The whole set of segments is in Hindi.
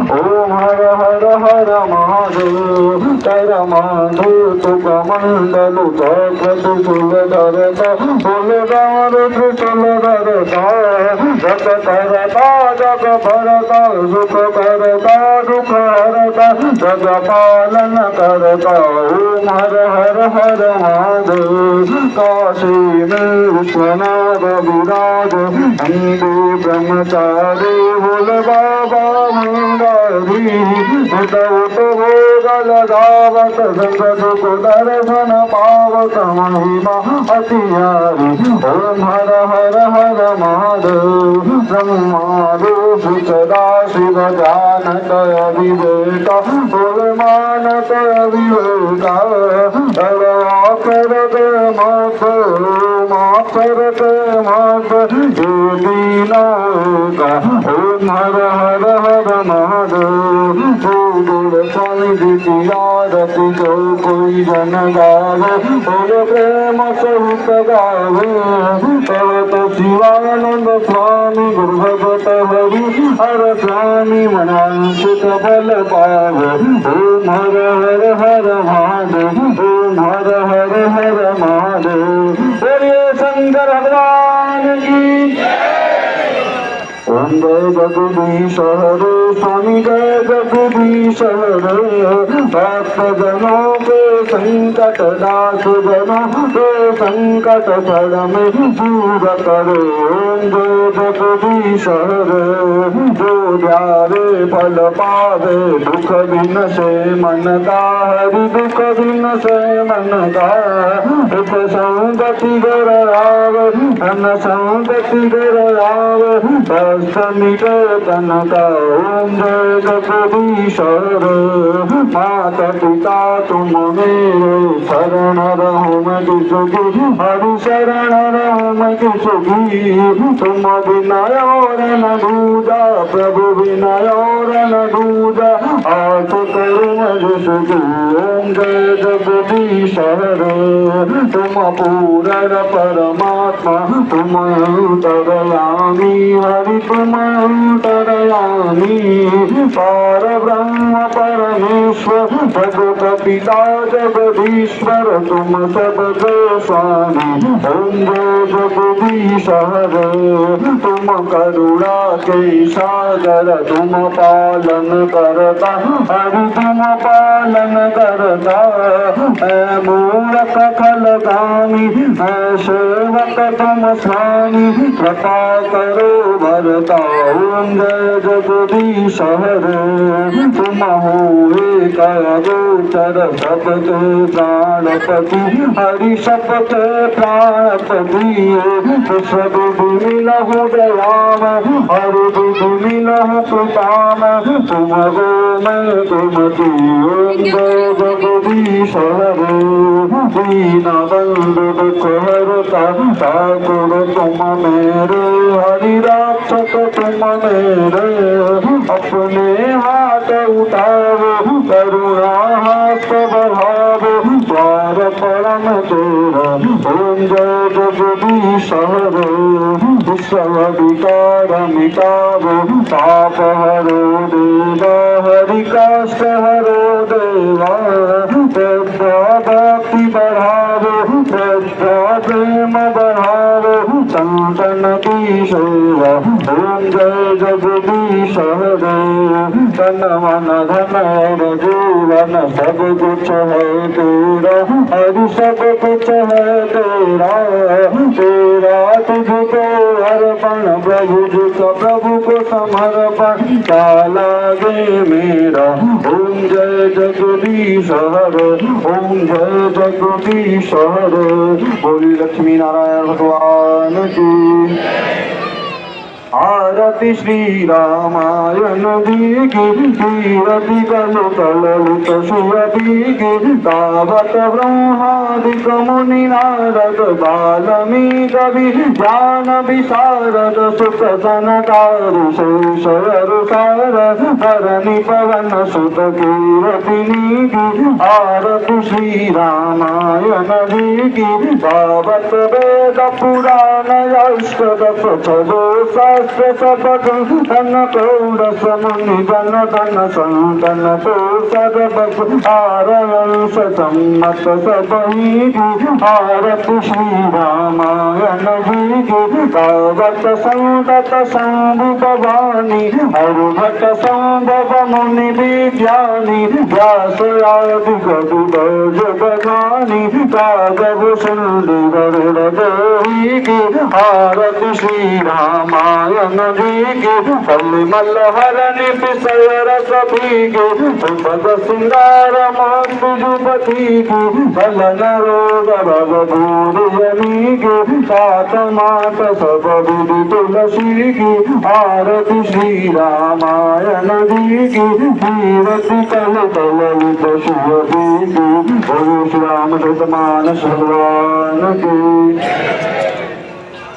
ओम हर हर हर महादेव तर माधु तुक मंडल चक्रतु तुलधरत तुलधारत तुलधरता जग करता जग भरता सुख करता दुख हरता जग पालन करता ओम हर हर हर महादेव काशी में विश्वनाथ विराज हिंदू ब्रह्मचारी बोल बाबा मुरारी उदौत भोगल धावत संगत को दर्शन पावत महिमा अतियारी ओम हर हर हर महादेव ब्रह्मादेव सदा शिव जानत अविवेका बोल मानत अविवेका करत मत करत मत दीना ओम हर हर हर महादेव स्वामी द्वितीयारति जो कोई जन गावे बोल प्रेम सहित गावे भगत शिवानंद स्वामी गुरु भगत हरि हर स्वामी मनांशित बल पावे ओम हर हर हर महादेव ओम हर हर हर महादेव बोलिए शंकर भगवान की ओम जय जगदीश हरे स्वामी जय जगदीश हरे भक्त जनों के संकट दास जनों के संकट फल में दूर करे ओम जय जगदीश हरे जो जावे फल पावे दुख बिन से मन का हरि दुख बिन से मन का एक संगति घर आवे धन संगति घर आवे निकेतन का ओम जय जगदीश हरे माता पिता तुम मेरे शरण रहो मैं किसकी हरि शरण रहो मैं किसकी तुम बिना और न दूजा प्रभु बिना और न दूजा आठ करूँ मैं जिसकी ओम जय जगदीश हरे तुम पूर्ण परमात्मा तुम अंतरयामी हरि तुम अंतरयामी पार ब्रह्म परमेश्वर जगत पिता जगदीश्वर तुम सबके स्वामी ओम जय जगदीश हरे तुम करुणा के सागर तुम पालन करता हरि तुम पालन करता मैं मूर्ख फलगामी मैं सेवक तुम स्वामी कृपा करो भरता ओम जय जगदीश हरे तुम हो एक गोचर सबके प्राणपति हरि सबके प्राणपति सब मिलहु दयाम हरि मिलहु कृपाम तुम गो मैं तुमति ओम जय जगदीश हरे दीन बंधु दुख हरता ठाकुर तुम मेरे हरि रक्षक तुम मेरे अपने हाथ उठाओ करुणा हाथ बढ़ाओ द्वार परम तेरा ओम जय जगदीश हरे विश्व विकार मिटाओ पाप हरो देवा हरि कष्ट हरो देवा भक्ति बढ़ाओ प्रेम बढ़ाओ संतन की सेवा ओम जय जगदीश हरे तन मन धन और जीवन सब कुछ है तेरा, हरि सब कुछ है तेरा, तेरा तुझको अर्पण प्रभु जिसका प्रभु को समर्पण क्या लागे मेरा। ओम जय जगदीश हरे, ओम जय जगदीश हरे। बोली लक्ष्मी नारायण भगवान की। आरती श्री रामायण दी की, कीरति कलु कललित सुरभि की, तावत ब्रह्मादिक मुनि नारद बाल्मीकि कवि ज्ञान विशारद सुत सनकारि शेष सार धरणी पवन सुत कीरतिनी की। आरती श्री रामायण दी की, तावत वेद पुराण अष्टदश चलो धन कौरस मुनि जन धन संतन को सर्वस आरंस सम्मत सबही की। आरती श्री रामायण जी की, तावत संतत शंभु भवानी हरुभट संभव मुनि विज्ञानी, व्यास आदि कवि जगदानी, कागभ सुंदर हृदय की। आरती श्री रामायण जी की, कलिमल हरनि पिसय रस भीगे, सुपद सिंगार मोति जुपति की, बलन रोग भव भूरियनी की, सात मात सब विधि तुलसी की। आरती श्री रामायण जी की, कीरति कल कललित सुरभि की। श्री रामचरित मानस भगवान की।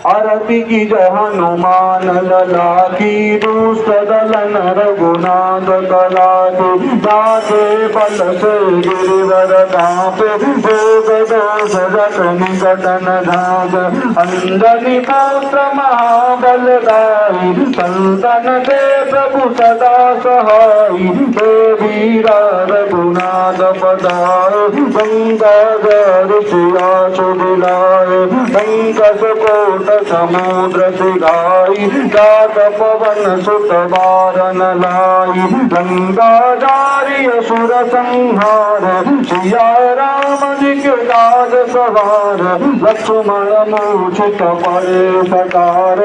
आरती की जय हनुमान लला की, दुष्ट दलन रघुनाथ कला की, जाके बल से गिरिवर कांपे, भोग दोष जट निकटन धाग, अंजनी पुत्र महाबल दाई, संतन के प्रभु सदा सहाई, देवीरा रघुनाथ पदाय, गंगाधर सिया सुदिलाय, पंकज कोट समुद्र सिगाई, जात पवन सुत बारन लाई, गंगाधारी असुर संहार, सिया राम जी के काज सवार, लक्ष्मण मूर्छित पड़े सकार,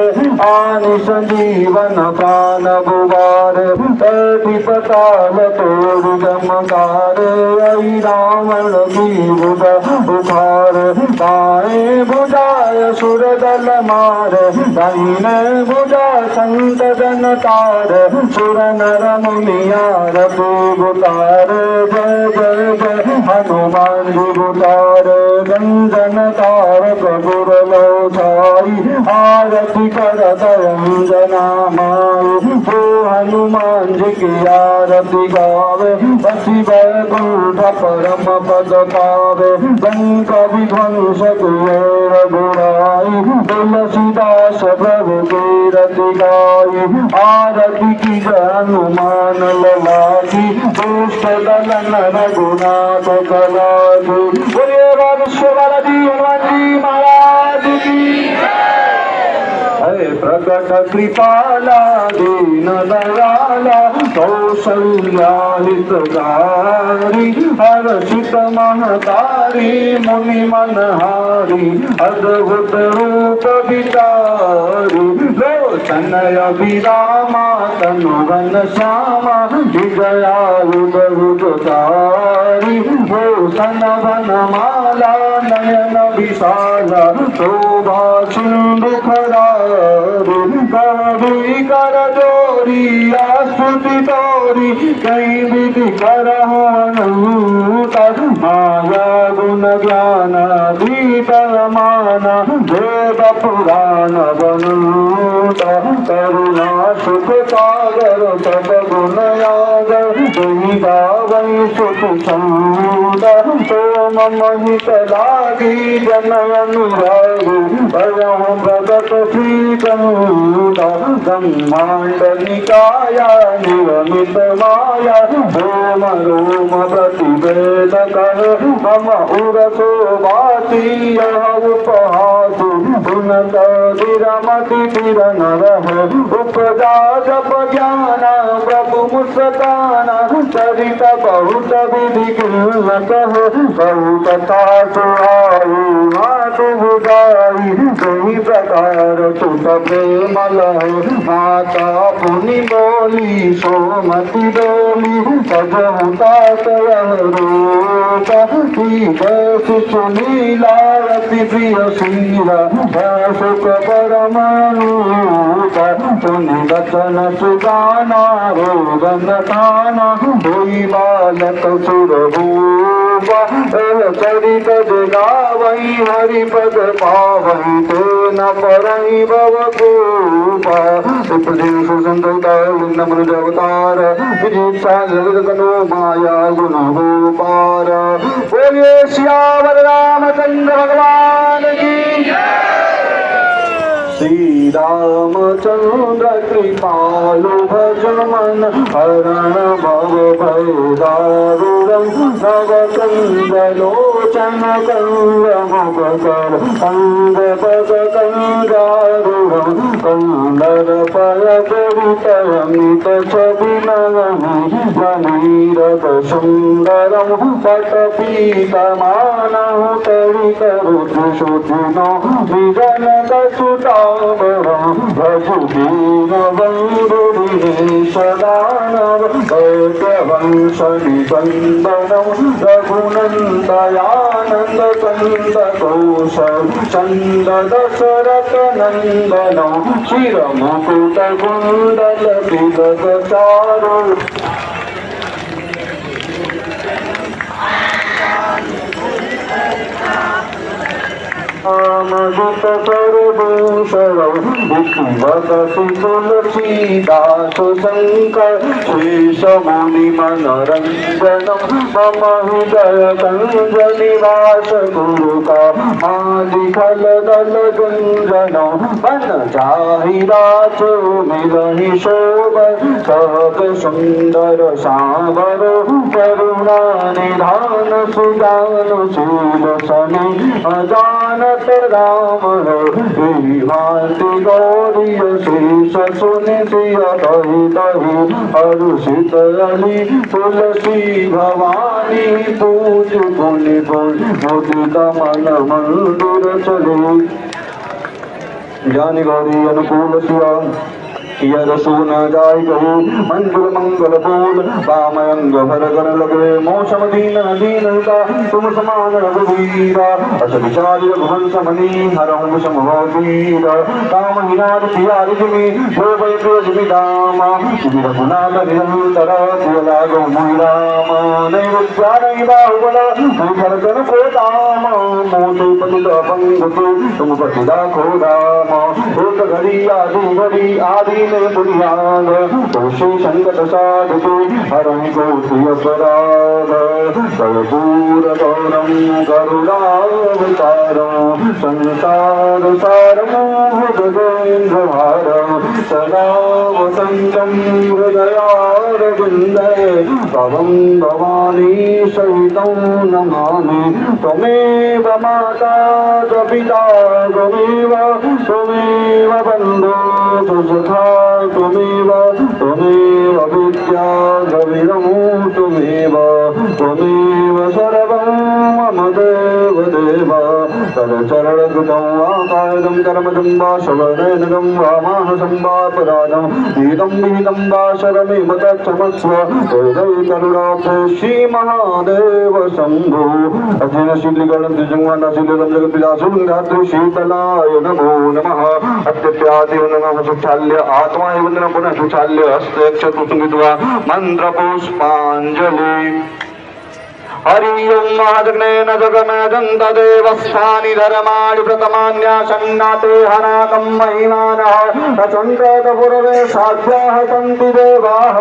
आनि संजीवन प्राण बुवार, तटी पताल तोड़ जमकार, आई रावण की भुजा उखार, बाएं भुजाय सुर दल मार, दाहिने भुजा संत जन तार, सुर नर मुनियार उतार, जय जय जय हनुमान जी उतार, गंजन तारक गुर लोधाई, आरती कर अंजना माई, जो हनुमान जी की आरती गावे, बसी बैकुंठ परम पद पावे, गंगा विध्वंस रघुराई, तुलसीदास प्रभु की रति गाई। आरती की हनुमान लला की, दुष्ट दलन रघुनाथ कला की। बोलिए बाबा जी हनुमान जी महाराज की। प्रकट कृपाला दीन दयाला, कौशल्या हितकारी, हर्षित महतारी, मुनि मनहारी, अद्भुत रूप विचारी, लोचन अभिरामा तनुवन श्यामा, विजयायुध उदतारी, भूषण वनमाला नयन विशाला, शोभा सिंधु कवि कर जोरी स्तुति तोरी, कई विधि कर माया गुण ज्ञान भीतर माना, वेद पुराण बनूत, करुणा सुख सागर सब गुण यागर, गावै सुख संग तो मम हित लागी जन अनुरागी भयं प्रगट श्री गंगा ब्रह्मांड निकाया नियमित माया रोम रोम प्रतिवेद कर मम उरसो बासी यह उपहास उन्नत विरमति फिर न रहे उपजा जप ज्ञान प्रभु मुस्काना चरित बहुत विधि किल्लत बहुत कथा सुहाई मातु बुझाई कई प्रकार सुत प्रेम लहे माता पुनि बोली सोमति डोली सजहुता सुनीला अति प्रिय शीला सुख परमानुता सुनि वचन सुगाना रोगन ताना होई बालक सुरभूपा चरित जगावई हरिपद पावई ते न परई भवकूपा सुप्रदेव सुसंतता नम्र जगतार विजिता जगतनो माया गुण गोपार बोलिए श्यावर रामचंद्र भगवान की श्री रामचंद्र कृपालु भज मन हरण भव भय दारुणं नव कंद लोचन कंद मुखकर कंद पद कंदारुणं कंदर पय परितयमित छविनयनि जनीरद सुंदरं पटपीतमानं तरितरुद्रशोधिनो विजनदसुता भजुदीनबन्धुदिनेशदानव वंशनिबन्धनं रघुनन्दयानन्दकन्दकोशं चन्द दशरथनन्दनं शिरमुकुटकुण्डलतिलकचारु मधुत सर्वभूषणं विष्णुवदसि तुलसीदास शङ्कर शेषमुनिमनरञ्जनं मम हृदय कञ्जनिवास गुरुका आदिखलदलगुञ्जनं मन चाहिराचो मिलहि शोभ सहज सुन्दर सावर करुणा निधान सुदान शील शनि अजानत राम भांति गौरी शेष सुनि सिय दहि दहि हरुषित अली तुलसी भवानी पूज पुनि मुदित मन मंदिर चले ज्ञानी गौरी अनुकूल सिया यद सुन जाय कहो मंजुल मंगल फूल बामयंग भर कर लगे मौसम दीन दीनता तुम समान रघुवीरा अस विचार रघुवंश मणि हरहु विषम भवतीर काम हिनाद तियारि जिमि जो भय प्रिय दामा जिमि रघुनाथ निरंतर तिय लागो मुहि राम नहीं विद्या नहीं बाहुबल नहीं खरचन प्रेताम मोटु पतित पंगतु तुम पति दाखो राम एक घड़ी आदि ने बुनियाद दोषी संकट साधु हरहि गोत्रिय पराध कर्पूर गौरम करुणावतारम संसार सारम भुजगेन्द्र भारम सदा वसंतं हृदयारविन्दे भवं भवानी सहितं नमामि त्वमेव माता च पिता त्वमेव बन्धु सुसखा त्वमेव विद्या द्रविणं त्वमेव सर्वं मम देव चरणकृतं वा कायदं कर्मजं वा श्रवणेनगं वा मानसं वा परादं गीतं विहितं वा शरमेव तत्क्षमस्व हृदय करुणाब्धे श्रीमहादेव शम्भो अध्ययनशीलिगणं द्विजङ्गमानशीलितं जगत्पितासुन्धातृ शीतलाय नमो नमः अत्यत्यादिवन्दनं सुचाल्य आत्मा वन्दनं पुनः सुचाल्य हस्ते चतुर्सङ्गित्वा मन्त्रपुष्पाञ्जलि हरि ओं महाजग्नेन जगमेदं तदेवस्थानि धर्माणि प्रथमान्यासन्नाते हनाकं महिमानः प्रचण्डतपूर्वे साध्याः सन्ति देवाः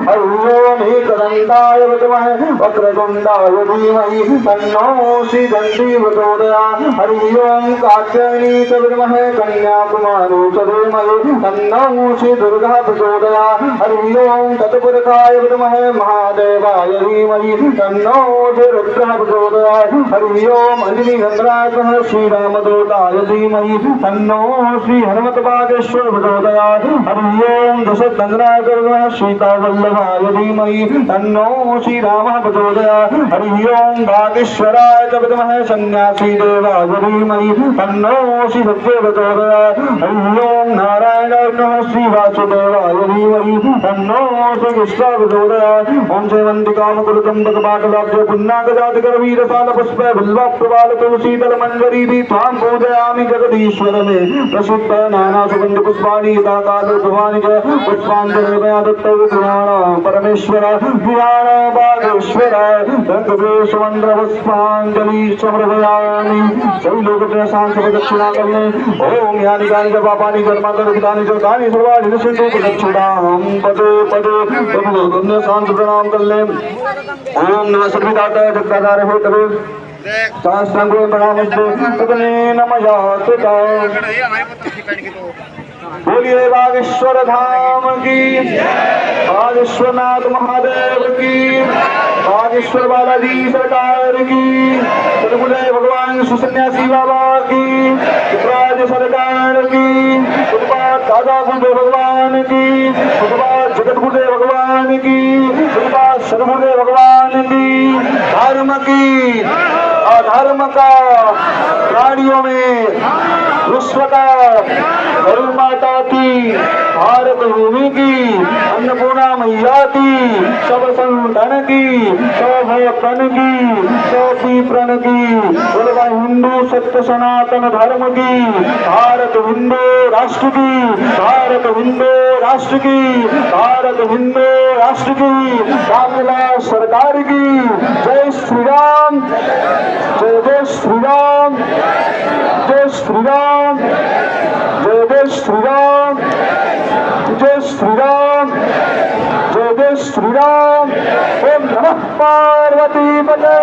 हरि ओं एकदन्ताय विद्महे वक्रतुण्डाय धीमहि तन्नो श्रीदन्ती प्रचोदयात् हरि ओं कात्यायनी च विद्महे कन्याकुमारी च धीमहि तन्नो श्रीदुर्गा प्रचोदयात् हरि ओं तत्पुरुषाय विद्महे महादेवाय धीमहि तन्नो रुद्रः प्रचोदयात् हरि ओं अंजनीनन्दनाय श्रीरामदूताय धीमहि तन्नो श्री हनुमत्पादेश्वर प्रचोदयात् हरि ओं दशरथनन्दनाय सीतावल्लभाय धीमहि तन्नो श्रीरामः प्रचोदयात् हरि ओं भागेश्वराय च विद्महे सन्यासी देवाय धीमहि तन्नो श्री सत्य प्रचोदयात् हरि ओं नारायणाय नमः श्री वासुदेवाय धीमहि तन्नो श्री कृष्ण प्रचोदयात् ओं जयवन्तिकामकुलकम्बकपाटलाब्ज पुन्नागजातिकरवीरसाल पुष्प बिल्वप्रवाल तुलसीदलमञ्जरी त्वां पूजयामि जगदीश्वर मे प्रसिद्ध नाना सुगन्ध पुष्पाणि यथा कालो भवानि च पुष्पाञ्जलिर्मया दत्तौ पुराण परमेश्वर पुराण बागेश्वर दन्तवेशमन्त्र पुष्पाञ्जलि समर्पयामि शैलोकप्रशान्तप्रदक्षिणा कर्मे ओं यानि कानि च पापानि कर्मान्तरहितानि च तानि सर्वाणि निश्चिन्तु प्रदक्षिणां पदे पदे प्रभुगुण्य शान्त प्रणाम कर्ले ओं नमः सर्वदाताय जगदाधारे हो तवे शास्त्रांगो प्रणामस्तु तदने नमः तुता बोलिए बागेश्वर धाम की बागेश्वरनाथ महादेव की बागेश्वर बालाजी सरकार की सदगुरु भगवान सुसन्यासी बाबा की राज सरकार की सुखपात दादा गुरुदेव भगवान की सुखपात जगत गुरुदेव भगवान की सुखपात सदगुरुदेव भगवान की धर्म की अधर्म का प्राणियों में विश्व का गौ माता की भारत भूमि की अन्नपूर्णा मैया की सब संतन की सब भक्तन की सब प्रण की बोलवा हिंदू सत्य सनातन धर्म की भारत हिंदू राष्ट्र की भारत हिंदू राष्ट्र की भारत हिंदू राष्ट्र की बांग्लादेश सरकार की जय श्री राम जय श्री राम जय श्री राम जय श्री राम जय श्री राम जय श्री राम ओम नमः पार्वती पते